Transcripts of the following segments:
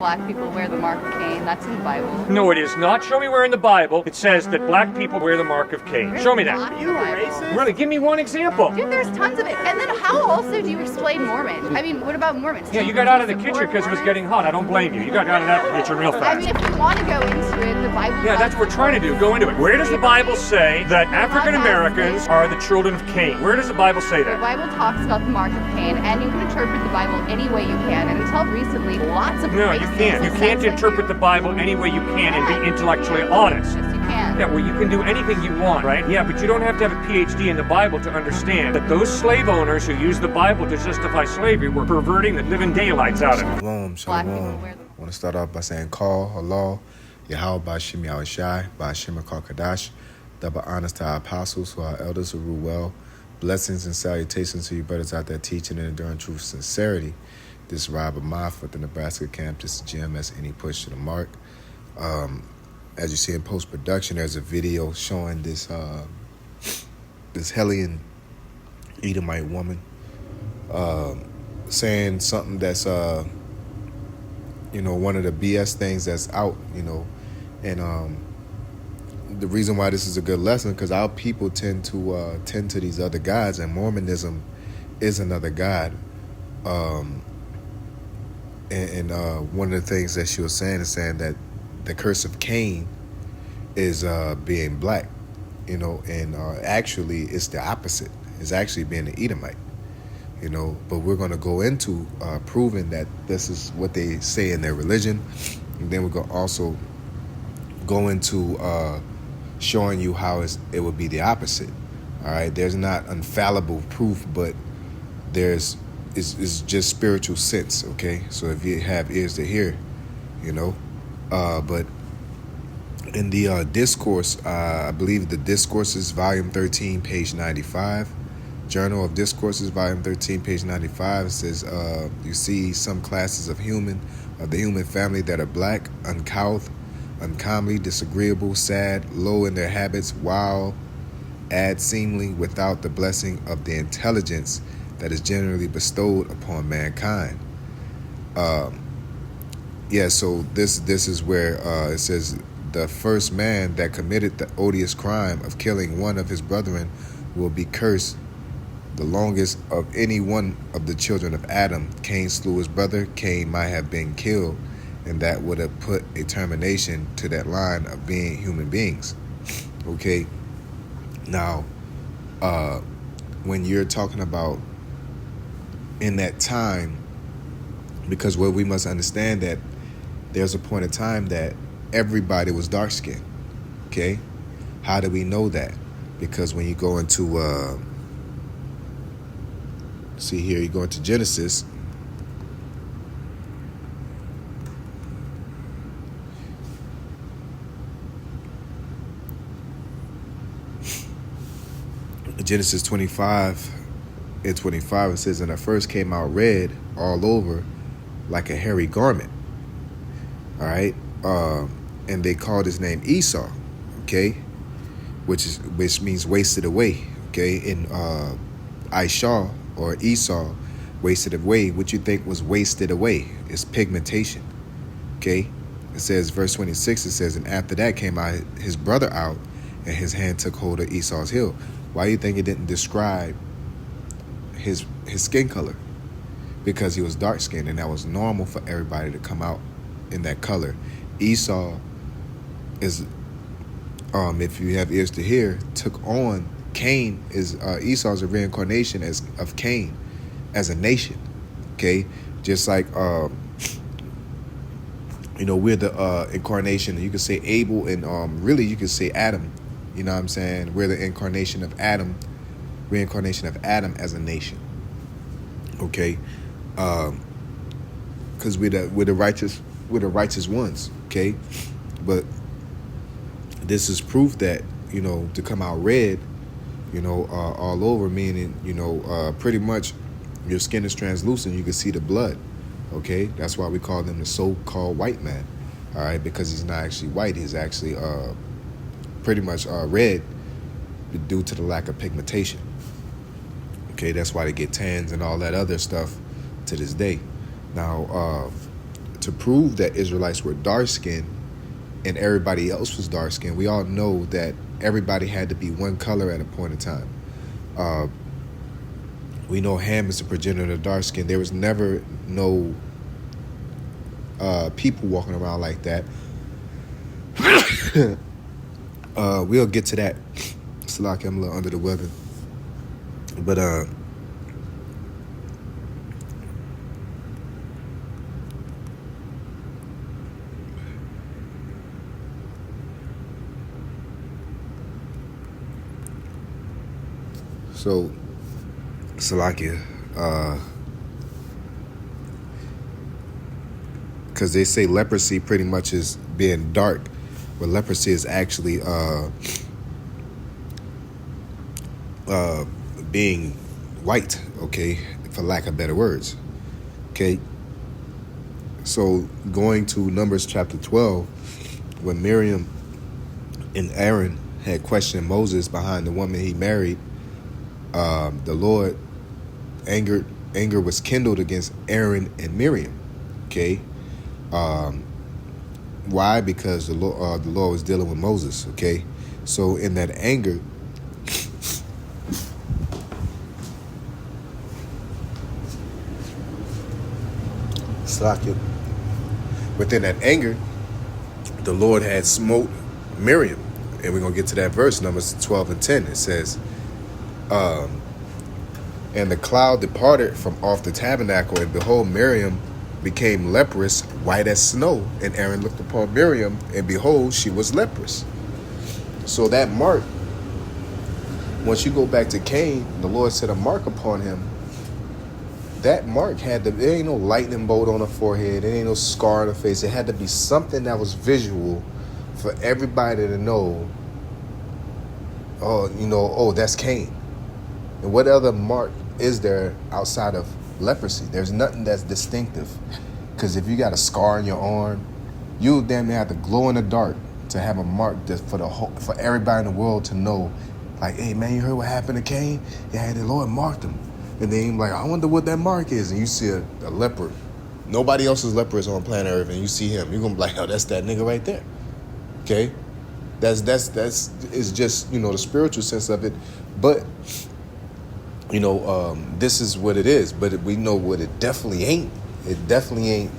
Black people wear the mark of Cain. That's in the Bible. No, it is not. Show me where in the Bible it says that black people wear the mark of Cain. Show me that. Are you racist? Really, give me one example. Dude, there's tons of it. And then how also do you explain Mormons? I mean, what about Mormons? Yeah, you got out of the kitchen because it was getting hot. I don't blame you. You got out of that kitchen real fast. I mean, if you want to go into it, the Bible... Yeah, that's what we're trying to do. Go into it. Where does the Bible say that African Americans are the children of Cain? Where does the Bible say The that? Bible talks about the mark of Cain, and you can interpret the Bible any way you can. And until recently, lots of No, you can't. You can't interpret the Bible any way you can and be intellectually honest. Yes, you can. Yeah, well, you can do anything you want, right? Yeah, but you don't have to have a PhD in the Bible to understand that those slave owners who used the Bible to justify slavery were perverting the living daylights out of it. Shalom, shalom. I want to start off by saying call, Allah, Yahweh, Bashim, Yahweh Shai, Bashim, Kadash. Double honors to our apostles, to our elders who rule well. Blessings and salutations to you brothers out there teaching and enduring truth and sincerity. This is Rob Amoff with the Nebraska camp. This is GMS Any Push to the Mark. As you see in post-production, there's a video showing this Hellion Edomite woman saying something that's one of the BS things that's out, and the reason why this is a good lesson because our people tend to these other gods, and Mormonism is another god. And one of the things that she was saying is saying that the curse of Cain is being black, and actually it's the opposite. It's actually being an Edomite, But we're going to go into proving that this is what they say in their religion, and then we're going to also go into showing you how it would be the opposite. All right, there's not infallible proof, but it's just spiritual sense. Okay, so if you have ears to hear, but in the discourse, I believe the Discourses, volume 13, page 95. Journal of Discourses, volume 13, page 95. It says, you see some classes of the human family that are black, uncouth, uncomely, disagreeable, sad, low in their habits, wild, seemingly without the blessing of the intelligence that is generally bestowed upon mankind. So this is where it says the first man that committed the odious crime of killing one of his brethren will be cursed the longest of any one of the children of Adam. Cain slew his brother. Cain might have been killed, and that would have put a termination to that line of being human beings. Okay. Now, when you're talking about in that time, because what we must understand that there's a point in time that everybody was dark-skinned. Okay. How do we know that? Because when you go into, see here, you go into Genesis. Genesis 25 and 25, it says, and it first came out red all over like a hairy garment. All right. And they called his name Esau. Okay. Which means wasted away. Okay. In Isha or Esau, wasted away. What you think was wasted away is pigmentation. Okay. It says, verse 26, it says, and after that came out his brother out, and his hand took hold of Esau's heel. Why do you think it didn't describe his skin color? Because he was dark-skinned, and that was normal for everybody to come out in that color. Esau is, if you have ears to hear, took on Cain. Esau's a reincarnation of Cain as a nation. Okay, just like we're the incarnation. You could say Abel, and really you could say Adam. You know what I'm saying? We're the incarnation of Adam, reincarnation of Adam as a nation. Okay, because we're the righteous ones. Okay, but this is proof that to come out red, all over, meaning pretty much your skin is translucent. You can see the blood. Okay, that's why we call them the so-called white man. All right, because he's not actually white. He's actually pretty much red due to the lack of pigmentation. Okay, that's why they get tans and all that other stuff to this day. Now, to prove that Israelites were dark skinned and everybody else was dark skinned, we all know that everybody had to be one color at a point in time. We know Ham is the progenitor of dark skin. There was never no people walking around like that. We'll get to that. It's like I'm a little under the weather. But so Salakia, because they say leprosy pretty much is being dark, but leprosy is actually being white, okay, for lack of better words, okay. So going to Numbers chapter 12, when Miriam and Aaron had questioned Moses behind the woman he married, the Lord anger was kindled against Aaron and Miriam. Okay, why? Because the Lord was dealing with Moses. Okay, so in that anger, within that anger, the Lord had smote Miriam, and we're gonna get to that verse, Numbers 12 and 10. It says, and the cloud departed from off the tabernacle, and behold, Miriam became leprous, white as snow. And Aaron looked upon Miriam, and behold, she was leprous. So that mark, once you go back to Cain, the Lord set a mark upon him. That mark there ain't no lightning bolt on the forehead, there ain't no scar on the face. It had to be something that was visual for everybody to know, that's Cain. And what other mark is there outside of leprosy? There's nothing that's distinctive. Because if you got a scar on your arm, you'll damn near have to glow in the dark to have a mark that for everybody in the world to know, like, hey man, you heard what happened to Cain? Yeah, the Lord marked him. And then you're like, I wonder what that mark is. And you see a leper. Nobody else's leper is on planet Earth, and you see him. You're gonna be like, oh, that's that nigga right there. Okay? That's is just, the spiritual sense of it. But this is what it is, but we know what it definitely ain't. It definitely ain't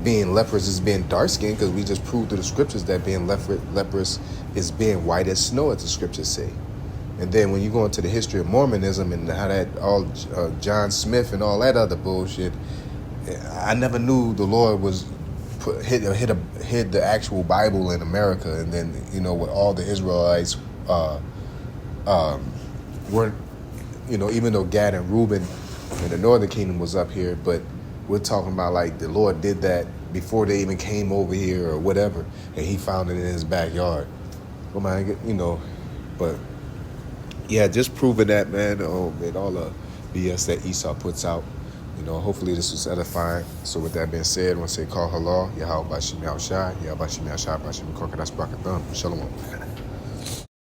being leprous, is being dark skinned, because we just proved through the scriptures that being leprous is being white as snow, as the scriptures say. And then when you go into the history of Mormonism and how that all John Smith and all that other bullshit, I never knew the Lord was hid the actual Bible in America, and then with all the Israelites weren't. Even though Gad and Reuben and the northern kingdom was up here, but we're talking about like the Lord did that before they even came over here or whatever, and he found it in his backyard. Well, man, but yeah, just proving that, man. All the BS that Esau puts out. Hopefully this was edifying. So with that being said, I want to say, call halal, Yahweh Bashim Yahushai, Yahweh Bashim Yahushai, Bashim Korkadas Brakatham. Shalom.